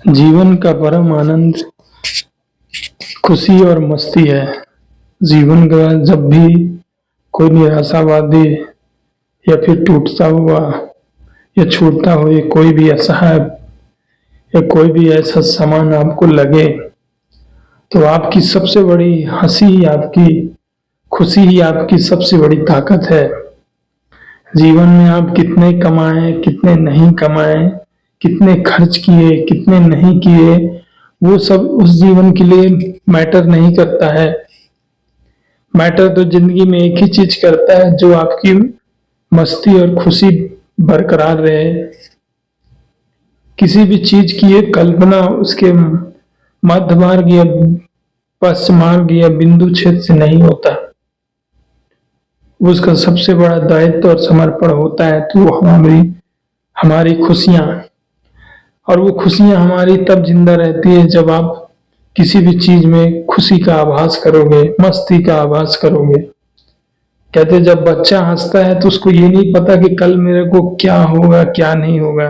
जीवन का परम आनंद खुशी और मस्ती है। जीवन का जब भी कोई निराशावादी या फिर टूटता हुआ या छूटता हुआ कोई भी असहाय या कोई भी ऐसा सामान आपको लगे, तो आपकी सबसे बड़ी हंसी ही आपकी खुशी ही आपकी सबसे बड़ी ताकत है। जीवन में आप कितने कमाएं, कितने नहीं कमाएं, कितने खर्च किए, कितने नहीं किए, वो सब उस जीवन के लिए मैटर नहीं करता है। मैटर तो जिंदगी में एक ही चीज करता है, जो आपकी मस्ती और खुशी बरकरार रहे। किसी भी चीज की एक कल्पना उसके मध्य मार्ग या पश्च मार्ग या बिंदु क्षेत्र से नहीं होता। उसका सबसे बड़ा दायित्व और समर्पण होता है तो वो हमारी खुशियां, और वो खुशियां हमारी तब जिंदा रहती है जब आप किसी भी चीज में खुशी का आभास करोगे, मस्ती का आभास करोगे। कहते जब बच्चा हंसता है तो उसको ये नहीं पता कि कल मेरे को क्या होगा क्या नहीं होगा,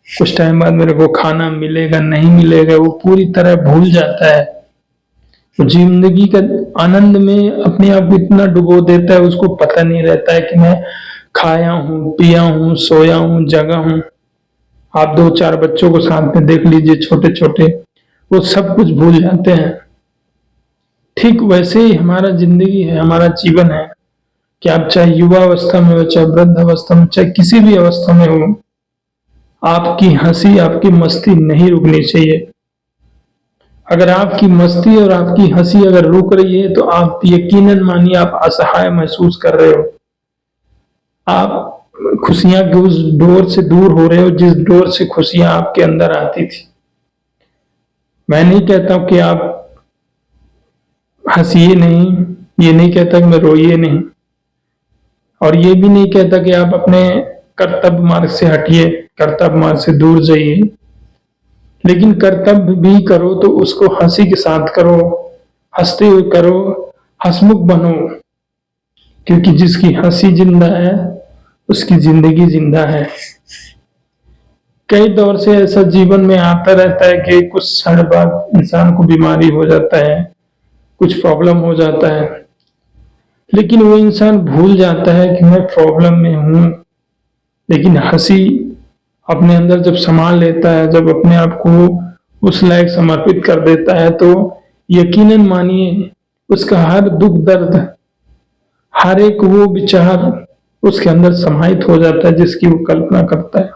कुछ टाइम बाद मेरे को खाना मिलेगा नहीं मिलेगा, वो पूरी तरह भूल जाता है। वो जिंदगी का आनंद में अपने आप को इतना डुबो देता है, उसको पता नहीं रहता है कि मैं खाया हूँ, पिया हूँ, सोया हूँ, जगा हूँ। आप 2-4 बच्चों को साथ में देख लीजिए, छोटे छोटे, वो सब कुछ भूल जाते हैं। ठीक वैसे ही हमारा जिंदगी है, हमारा जीवन है कि आप चाहे युवा अवस्था में हो, चाहे वृद्ध अवस्था में, चाहे किसी भी अवस्था में हो, आपकी हंसी, आपकी मस्ती नहीं रुकनी चाहिए। अगर आपकी मस्ती और आपकी हंसी अगर रुक रही है तो आप यकीनन मानिए आप असहाय महसूस कर रहे हो। आप खुशियां के उस डोर से दूर हो रहे हो जिस डोर से खुशियां आपके अंदर आती थी। मैं नहीं कहता हूं कि आप हंसिए नहीं, ये नहीं कहता कि मैं रोइए नहीं, और ये भी नहीं कहता कि आप अपने कर्तव्य मार्ग से हटिए, कर्तव्य मार्ग से दूर जाइए। लेकिन कर्तव्य भी करो तो उसको हंसी के साथ करो, हंसते हुए करो, हंसमुख बनो, क्योंकि जिसकी हंसी जिंदा है उसकी जिंदगी जिंदा है। कई दौर से ऐसा जीवन में आता रहता है कि कुछ क्षण बाद इंसान को बीमारी हो जाता है, कुछ प्रॉब्लम हो जाता है, लेकिन वो इंसान भूल जाता है कि मैं प्रॉब्लम में हूं। लेकिन हंसी अपने अंदर जब संभाल लेता है, जब अपने आप को उस लायक समर्पित कर देता है, तो यकीनन मानिए उसका हर दुख दर्द, हर एक वो विचार उसके अंदर समाहित हो जाता है जिसकी वो कल्पना करता है।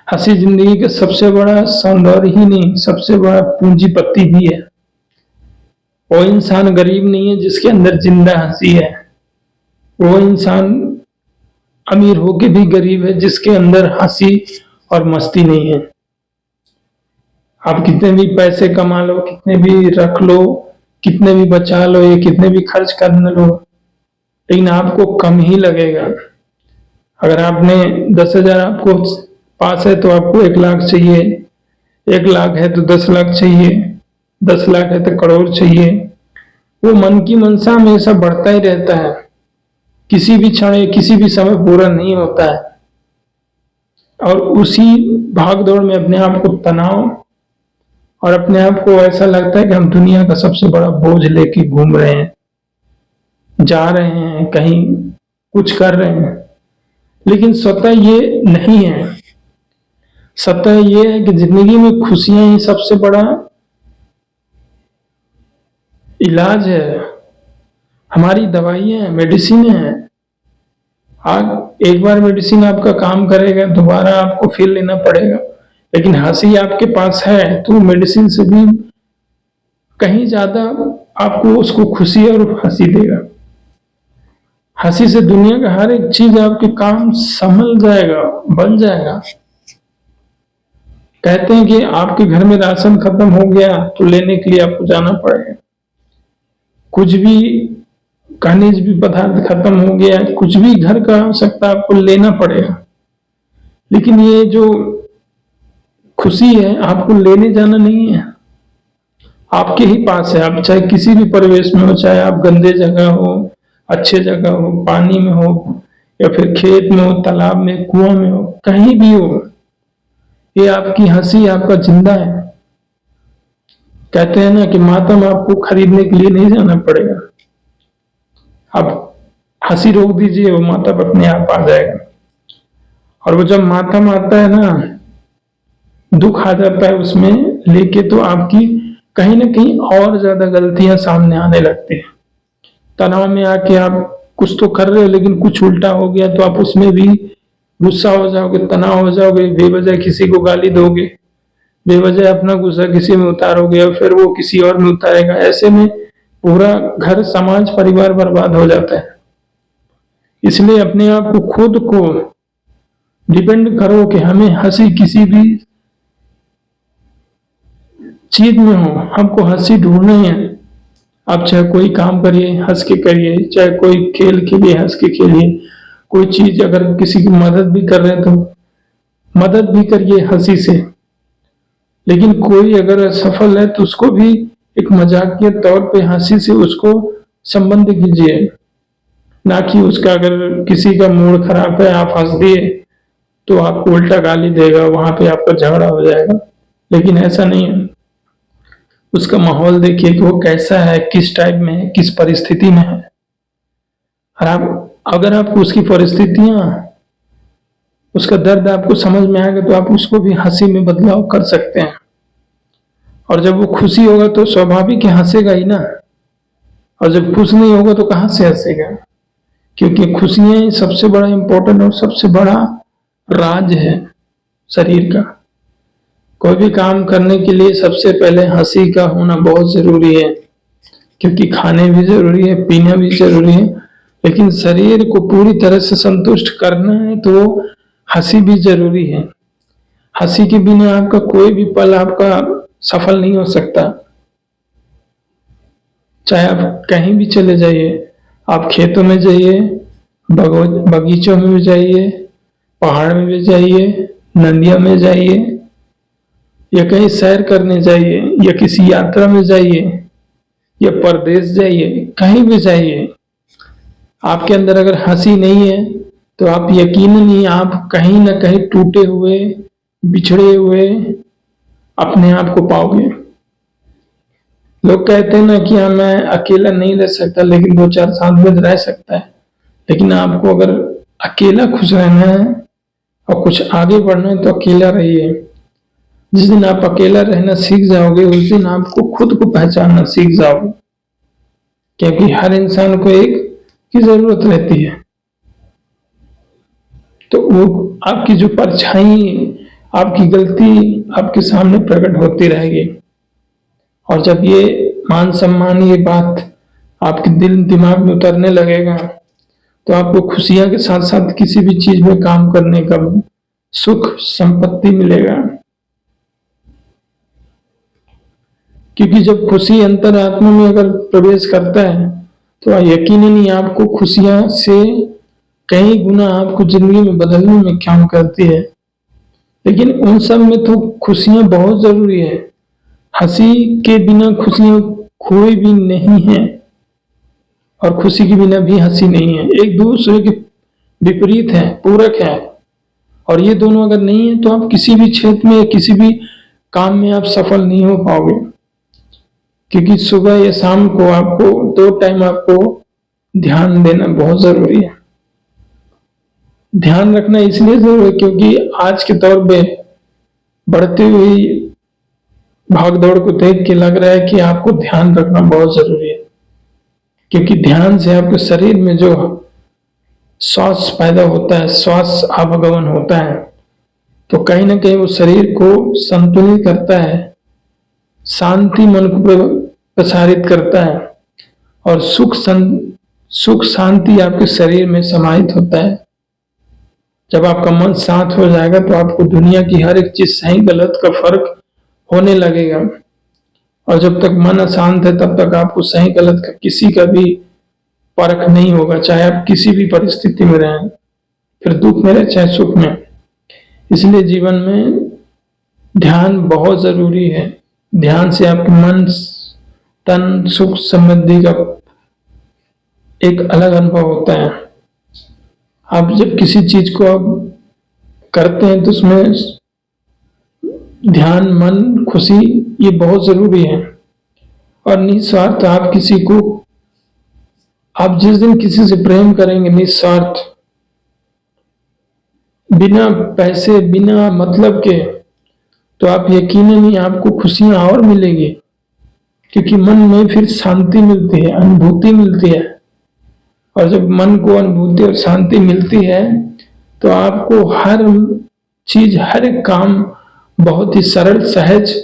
हंसी जिंदगी का सबसे बड़ा सौंदर्य ही नहीं, सबसे बड़ा पूंजीपति भी है। वो इंसान गरीब नहीं है जिसके अंदर जिंदा हंसी है। वो इंसान अमीर होके भी गरीब है जिसके अंदर हंसी और मस्ती नहीं है। आप कितने भी पैसे कमा लो, कितने भी रख लो, कितने भी बचा लो या कितने भी खर्च कर लो, लेकिन आपको कम ही लगेगा। अगर आपने 10,000 आपको पास है तो आपको 1 लाख चाहिए, 1 लाख है तो 10 लाख चाहिए, 10 लाख है तो करोड़ चाहिए। वो मन की मनसा हमेशा बढ़ता ही रहता है, किसी भी क्षण किसी भी समय पूरा नहीं होता है। और उसी भाग दौड़ में अपने आप को तनाव और अपने आप को ऐसा लगता है कि हम दुनिया का सबसे बड़ा बोझ लेके घूम रहे हैं, जा रहे हैं, कहीं कुछ कर रहे हैं, लेकिन स्वतः ये नहीं है। सत्य ये है कि जिंदगी में खुशियां ही सबसे बड़ा इलाज है, हमारी दवाइयां हैं, मेडिसिन है। आप एक बार मेडिसिन आपका काम करेगा, दोबारा आपको फिर लेना पड़ेगा, लेकिन हंसी आपके पास है तो मेडिसिन से भी कहीं ज्यादा आपको उसको खुशी और हंसी देगा। हंसी से दुनिया का हर एक चीज आपके काम संभल जाएगा, बन जाएगा। कहते हैं कि आपके घर में राशन खत्म हो गया तो लेने के लिए आपको जाना पड़ेगा, कुछ भी खनिज भी पदार्थ खत्म हो गया, कुछ भी घर का आवश्यकता आपको लेना पड़ेगा। लेकिन ये जो खुशी है आपको लेने जाना नहीं है, आपके ही पास है। आप चाहे किसी भी परिवेश में हो, चाहे आप गंदे जगह हो, अच्छे जगह हो, पानी में हो या फिर खेत में हो, तालाब में, कुआं में हो, कहीं भी हो, ये आपकी हंसी आपका जिंदा है। कहते हैं ना कि मातम आपको खरीदने के लिए नहीं जाना पड़ेगा, आप हंसी रोक दीजिए, वो मातम अपने आप आ जाएगा। और वो जब मातम आता है ना, दुख आ जाता है उसमें लेके, तो आपकी कहीं ना कहीं और ज्यादा गलतियां सामने आने लगती है। तनाव में आके आप कुछ तो कर रहे हो लेकिन कुछ उल्टा हो गया तो आप उसमें भी गुस्सा हो जाओगे, तनाव हो जाओगे, बेवजह किसी को गाली दोगे, बेवजह अपना गुस्सा किसी में उतारोगे और फिर वो किसी और में उतारेगा। ऐसे में पूरा घर, समाज, परिवार बर्बाद हो जाता है। इसलिए अपने आप को, खुद को डिपेंड करो कि हमें हंसी किसी भी चीज में हो, हमको हंसी ढूंढनी है। आप चाहे कोई काम करिए हंस के करिए, चाहे कोई खेल खेलिए हंस के खेलिए, कोई चीज अगर किसी की मदद भी कर रहे हैं तो मदद भी करिए हंसी से। लेकिन कोई अगर असफल है तो उसको भी एक मजाकिया तौर पे हंसी से उसको संबंध कीजिए, ना कि उसका अगर किसी का मूड खराब है आप हंस दिए तो आपको उल्टा गाली देगा, वहां पे आपका झगड़ा हो जाएगा। लेकिन ऐसा नहीं है, उसका माहौल देखिए कि वो कैसा है, किस टाइप में है, किस परिस्थिति में है। और आप अगर आपको उसकी परिस्थितियां, उसका दर्द आपको समझ में आएगा तो आप उसको भी हंसी में बदलाव कर सकते हैं। और जब वो खुशी होगा तो स्वाभाविक ही हंसेगा ही ना, और जब खुश नहीं होगा तो कहां से हंसेगा। क्योंकि खुशियां ही सबसे बड़ा इंपॉर्टेंट और सबसे बड़ा राज है शरीर का। कोई भी काम करने के लिए सबसे पहले हंसी का होना बहुत जरूरी है, क्योंकि खाने भी जरूरी है, पीना भी जरूरी है, लेकिन शरीर को पूरी तरह से संतुष्ट करना है तो हंसी भी जरूरी है। हंसी के बिना आपका कोई भी पल आपका सफल नहीं हो सकता। चाहे आप कहीं भी चले जाइए, आप खेतों में जाइए, बगीचों में भी जाइए, पहाड़ में भी जाइए, नदियों में जाइए, या कहीं सैर करने जाइए, या किसी यात्रा में जाइए, या परदेश जाइए, कहीं भी जाइए, आपके अंदर अगर हंसी नहीं है तो आप यकीनन ही आप कहीं ना कहीं टूटे हुए, बिछड़े हुए अपने आप को पाओगे। लोग कहते हैं ना कि हाँ मैं अकेला नहीं रह सकता, लेकिन दो चार साथ में रह सकता है। लेकिन आपको अगर अकेला खुश रहना है और कुछ आगे बढ़ना है तो अकेला रहिए। जिस दिन आप अकेला रहना सीख जाओगे उस दिन आपको खुद को पहचानना सीख जाओगे, क्योंकि हर इंसान को एक की जरूरत रहती है। तो वो आपकी जो परछाई, आपकी गलती आपके सामने प्रकट होती रहेगी। और जब ये मान सम्मान, ये बात आपके दिल दिमाग में उतरने लगेगा तो आपको खुशियां के साथ साथ किसी भी चीज में काम करने का सुख संपत्ति मिलेगा। क्योंकि जब खुशी अंतरात्मा में अगर प्रवेश करता है तो यकीनन ही आपको खुशियां से कई गुना आपको जिंदगी में बदलने में काम करती है। लेकिन उन सब में तो खुशियां बहुत जरूरी है। हंसी के बिना खुशियां कोई भी नहीं है, और खुशी के बिना भी हंसी नहीं है। एक दूसरे के विपरीत है, पूरक है। और ये दोनों अगर नहीं है तो आप किसी भी क्षेत्र में, किसी भी काम में आप सफल नहीं हो पाओगे। क्योंकि सुबह या शाम को आपको 2 टाइम आपको ध्यान देना बहुत जरूरी है। ध्यान रखना इसलिए जरूरी है क्योंकि आज के दौर में बढ़ती हुई भागदौड़ को देख के लग रहा है कि आपको ध्यान रखना बहुत जरूरी है। क्योंकि ध्यान से आपके शरीर में जो श्वास पैदा होता है, श्वास आवागमन होता है, तो कहीं ना कहीं वो शरीर को संतुलित करता है, शांति मन को प्रसारित करता है, और सुख शांति आपके शरीर में समाहित होता है। जब आपका मन शांत हो जाएगा तो आपको दुनिया की हर एक चीज सही गलत का फर्क होने लगेगा। और जब तक मन अशांत है तब तक आपको सही गलत का किसी का भी परख नहीं होगा, चाहे आप किसी भी परिस्थिति में रहें, फिर दुख में रहे चाहे सुख में। इसलिए जीवन में ध्यान बहुत जरूरी है। ध्यान से आपके मन तन सुख समृद्धि का एक अलग अनुभव होता है। आप जब किसी चीज को आप करते हैं तो उसमें ध्यान, मन, खुशी ये बहुत जरूरी है। और निस्वार्थ आप जिस दिन किसी से प्रेम करेंगे निस्वार्थ, बिना पैसे बिना मतलब के, तो आप यकीनन ही आपको खुशियां और मिलेगी, क्योंकि मन में फिर शांति मिलती है, अनुभूति मिलती है। और जब मन को अनुभूति और शांति मिलती है तो आपको हर चीज, हर एक काम बहुत ही सरल, सहज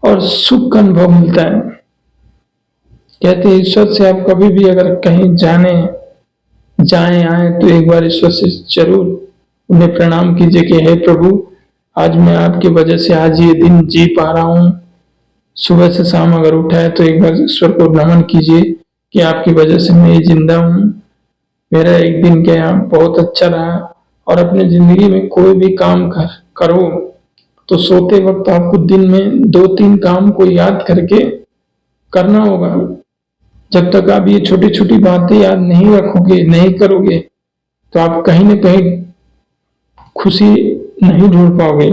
और सुख का अनुभव मिलता है। कहते हैं ईश्वर से आप कभी भी अगर कहीं जाएं आए तो एक बार ईश्वर से जरूर उन्हें प्रणाम कीजिए कि हे प्रभु, आज मैं आपकी वजह से आज ये दिन जी पा रहा हूँ। सुबह से शाम अगर उठा है तो एक बार ईश्वर को नमन कीजिए कि आपकी वजह से मैं जिंदा हूँ, मेरा एक दिन क्या बहुत अच्छा रहा। और अपनी जिंदगी में कोई भी काम करो तो सोते वक्त आपको दिन में 2-3 काम को याद करके करना होगा। जब तक आप ये छोटी छोटी बातें याद नहीं रखोगे, नहीं करोगे, तो आप कहीं ना कहीं खुशी नहीं ढूंढ पाओगे।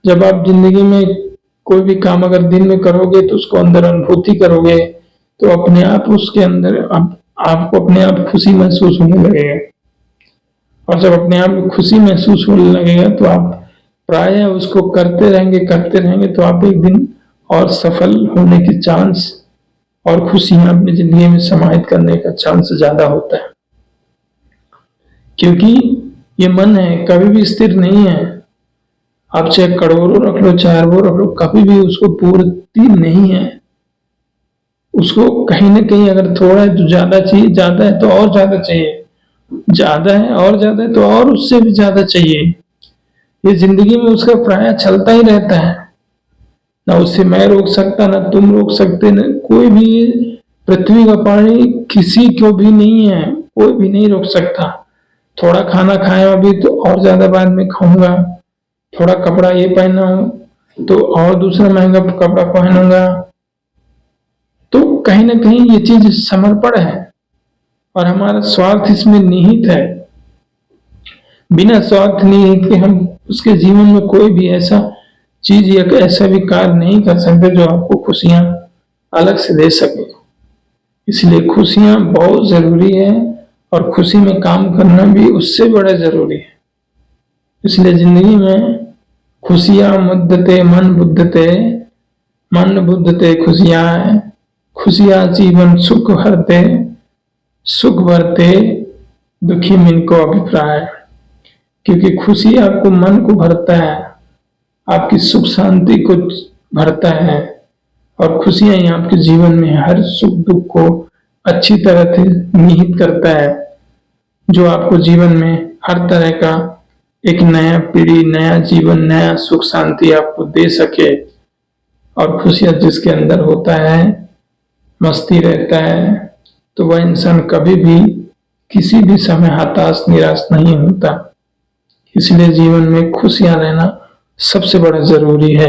जब आप जिंदगी में कोई भी काम अगर दिन में करोगे तो उसको अंदर अनुभूति करोगे, तो अपने आप उसके अंदर आपको अपने आप खुशी महसूस होने लगेगा। और जब अपने आप में खुशी महसूस होने लगेगा तो आप प्राय उसको करते रहेंगे तो आप एक दिन और सफल होने की चांस और खुशियां अपनी जिंदगी में समाहित करने का चांस ज्यादा होता है। क्योंकि ये मन है, कभी भी स्थिर नहीं है। आप चाहे करोड़ों रख लो, चाहे अरबों रख लो, कभी भी उसको पूर्ति नहीं है। उसको कहीं ना कहीं अगर थोड़ा है तो ज्यादा चाहिए, ज्यादा है तो और ज्यादा चाहिए, ज्यादा है और ज्यादा है तो और उससे भी ज्यादा चाहिए। ये जिंदगी में उसका प्राय चलता ही रहता है। ना उससे मैं रोक सकता, ना तुम रोक सकते, ना कोई भी पृथ्वी का पानी किसी को भी नहीं है, कोई भी नहीं रोक सकता। थोड़ा खाना खाया अभी तो और ज्यादा बाद में खाऊंगा, थोड़ा कपड़ा ये पहना हूं तो और दूसरा महंगा कपड़ा पहनूंगा। तो कहीं ना कहीं ये चीज समर्पण है और हमारा स्वार्थ इसमें निहित है। बिना स्वार्थ निहित के हम उसके जीवन में कोई भी ऐसा चीज या ऐसा भी कार्य नहीं कर सकते जो आपको खुशियां अलग से दे सके। इसलिए खुशियां बहुत जरूरी है और खुशी में काम करना भी उससे बड़ा जरूरी है। इसलिए जिंदगी में खुशियां मुद्दते मन बुद्धते खुशियां, खुशियां जीवन सुख भरते दुखी मन को अभिप्राय। क्योंकि खुशी आपको मन को भरता है, आपकी सुख शांति को भरता है, और खुशियां ही आपके जीवन में हर सुख दुख को अच्छी तरह से निहित करता है, जो आपको जीवन में हर तरह का एक नया पीढ़ी, नया जीवन, नया सुख शांति आपको दे सके। और खुशियां जिसके अंदर होता है, मस्ती रहता है, तो वह इंसान कभी भी किसी भी समय हताश निराश नहीं होता। इसलिए जीवन में खुशियां रहना सबसे बड़ा जरूरी है।